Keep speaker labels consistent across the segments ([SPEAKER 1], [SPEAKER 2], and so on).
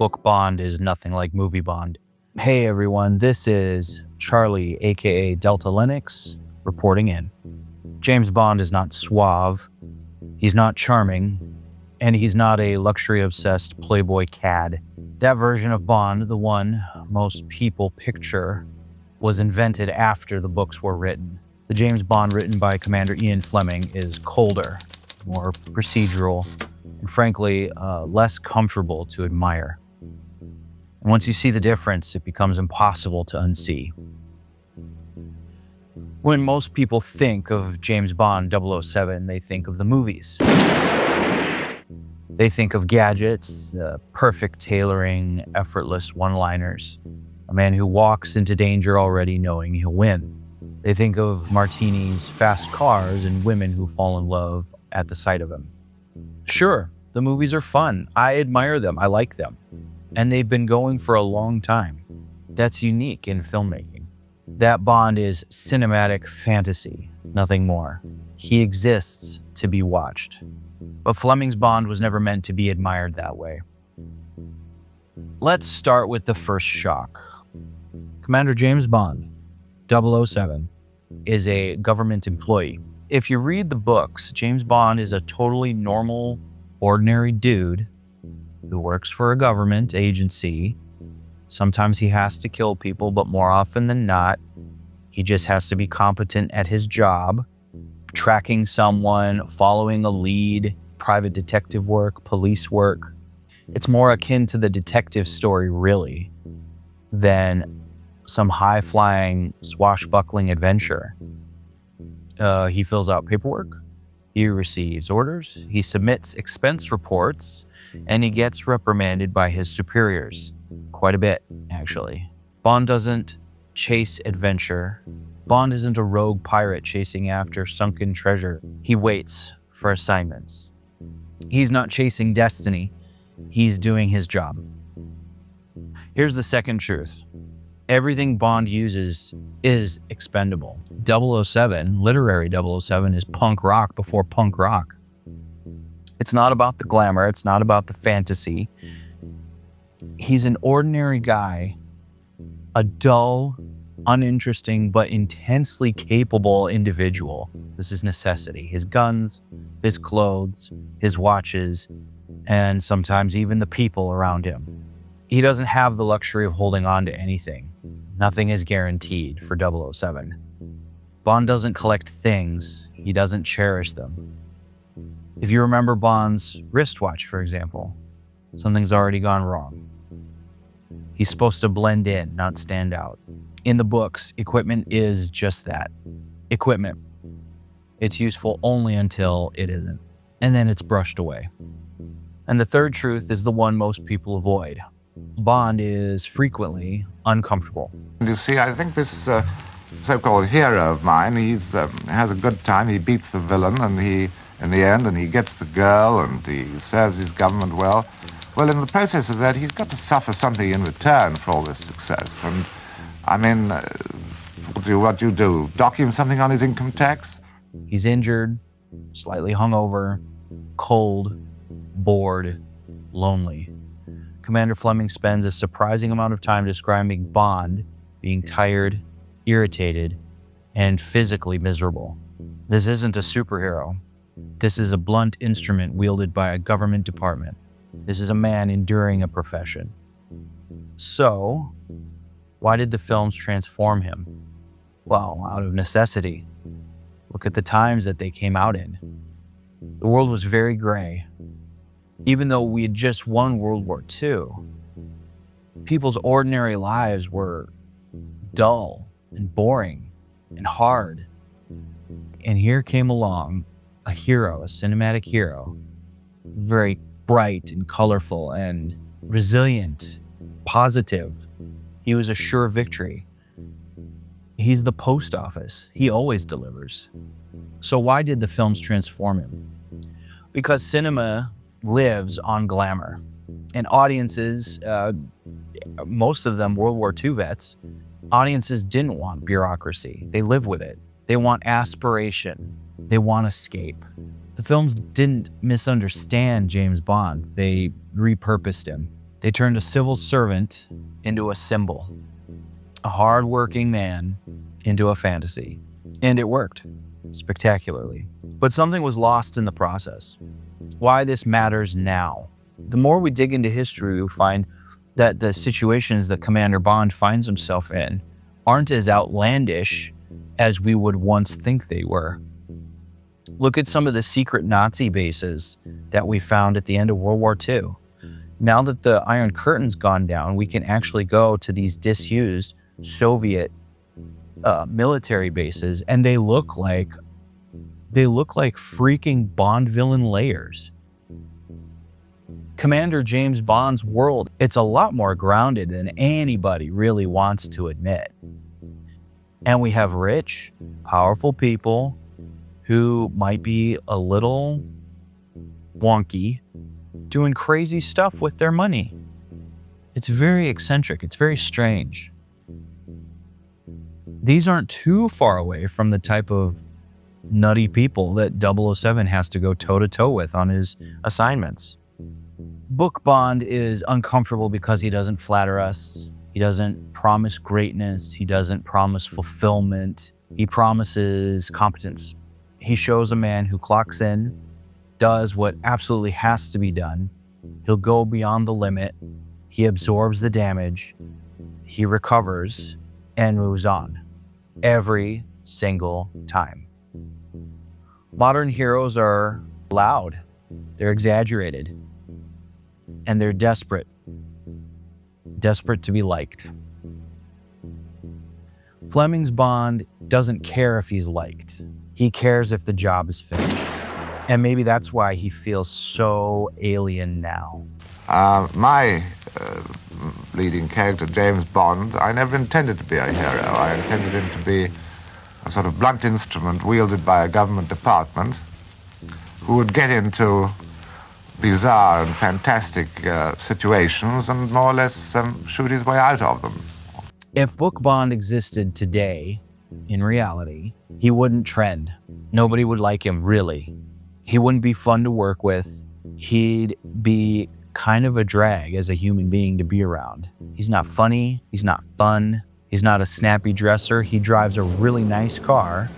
[SPEAKER 1] book Bond is nothing like movie Bond. Hey everyone, this is Charlie, aka Delta Linux, reporting in. James Bond is not suave, he's not charming, and he's not a luxury-obsessed playboy cad. That version of Bond, the one most people picture, was invented after the books were written. The James Bond written by Commander Ian Fleming is colder, more procedural, and frankly, less comfortable to admire. And once you see the difference, it becomes impossible to unsee. When most people think of James Bond 007, they think of the movies. They think of gadgets, perfect tailoring, effortless one-liners, a man who walks into danger already knowing he'll win. They think of martinis, fast cars, and women who fall in love at the sight of him. Sure, the movies are fun. I admire them. I like them. And they've been going for a long time. That's unique in filmmaking. That Bond is cinematic fantasy, nothing more. He exists to be watched. But Fleming's Bond was never meant to be admired that way. Let's start with the first shock. Commander James Bond, 007, is a government employee. If you read the books, James Bond is a totally normal, ordinary dude who works for a government agency. Sometimes he has to kill people, but more often than not, he just has to be competent at his job, tracking someone, following a lead, private detective work, police work. It's more akin to the detective story, really, than some high-flying, swashbuckling adventure. He fills out paperwork, he receives orders, he submits expense reports, and he gets reprimanded by his superiors. Quite a bit, actually. Bond doesn't chase adventure. Bond isn't a rogue pirate chasing after sunken treasure. He waits for assignments. He's not chasing destiny. He's doing his job. Here's the second truth. Everything Bond uses is expendable. 007, literary 007, is punk rock before punk rock. It's not about the glamour. It's not about the fantasy. He's an ordinary guy, a dull, uninteresting, but intensely capable individual. This is necessity. His guns, his clothes, his watches, and sometimes even the people around him. He doesn't have the luxury of holding on to anything. Nothing is guaranteed for 007. Bond doesn't collect things. He doesn't cherish them. If you remember Bond's wristwatch, for example, something's already gone wrong. He's supposed to blend in, not stand out. In the books, equipment is just that. Equipment. It's useful only until it isn't. And then it's brushed away. And the third truth is the one most people avoid. Bond is frequently uncomfortable.
[SPEAKER 2] You see, I think this so-called hero of mine, has a good time. He beats the villain, and in the end, he gets the girl, and he serves his government well. Well, in the process of that, he's got to suffer something in return for all this success. And, I mean, what do you do? Dock him something on his income tax?
[SPEAKER 1] He's injured, slightly hungover, cold, bored, lonely. Commander Fleming spends a surprising amount of time describing Bond being tired, irritated, and physically miserable. This isn't a superhero. This is a blunt instrument wielded by a government department. This is a man enduring a profession. So, why did the films transform him? Well, out of necessity. Look at the times that they came out in. The world was very gray. Even though we had just won World War II, people's ordinary lives were dull and boring and hard. And here came along a hero, a cinematic hero, very bright and colorful and resilient, positive. He was a sure victory. He's the post office. He always delivers. So why did the films transform him? Because cinema lives on glamour. And audiences, most of them World War II vets, audiences didn't want bureaucracy. They live with it. They want aspiration. They want escape. The films didn't misunderstand James Bond. They repurposed him. They turned a civil servant into a symbol, a hard-working man into a fantasy. And it worked spectacularly. But something was lost in the process. Why this matters now. The more we dig into history, we find that the situations that Commander Bond finds himself in aren't as outlandish as we would once think they were. Look at some of the secret Nazi bases that we found at the end of World War II. Now that the Iron Curtain's gone down, we can actually go to these disused Soviet military bases, and they look like freaking Bond villain layers. Commander James Bond's world, it's a lot more grounded than anybody really wants to admit. And we have rich, powerful people who might be a little wonky, doing crazy stuff with their money. It's very eccentric. It's very strange. These aren't too far away from the type of nutty people that 007 has to go toe-to-toe with on his assignments. Book Bond is uncomfortable because he doesn't flatter us. He doesn't promise greatness. He doesn't promise fulfillment. He promises competence. He shows a man who clocks in, does what absolutely has to be done. He'll go beyond the limit. He absorbs the damage. He recovers and moves on every single time. Modern heroes are loud. They're exaggerated. And they're desperate to be liked. Fleming's Bond doesn't care if he's liked. He cares if the job is finished. And maybe that's why he feels so alien now.
[SPEAKER 2] My leading character, James Bond, I never intended to be a hero. I intended him to be a sort of blunt instrument wielded by a government department who would get into bizarre and fantastic situations and more or less shoot his way out of them.
[SPEAKER 1] If Book Bond existed today, in reality, he wouldn't trend. Nobody would like him, really. He wouldn't be fun to work with. He'd be kind of a drag as a human being to be around. He's not funny. He's not fun. He's not a snappy dresser. He drives a really nice car.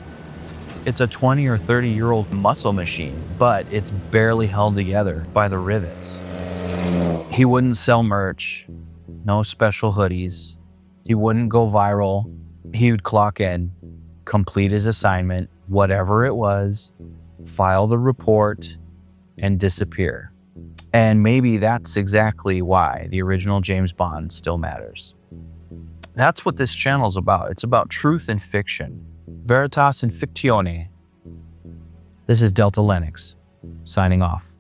[SPEAKER 1] It's a 20 or 30-year-old muscle machine, but it's barely held together by the rivets. He wouldn't sell merch, no special hoodies. He wouldn't go viral. He would clock in, complete his assignment, whatever it was, file the report, and disappear. And maybe that's exactly why the original James Bond still matters. That's what this channel's about. It's about truth and fiction. Veritas and Fictione. This is Delta Lennox, signing off.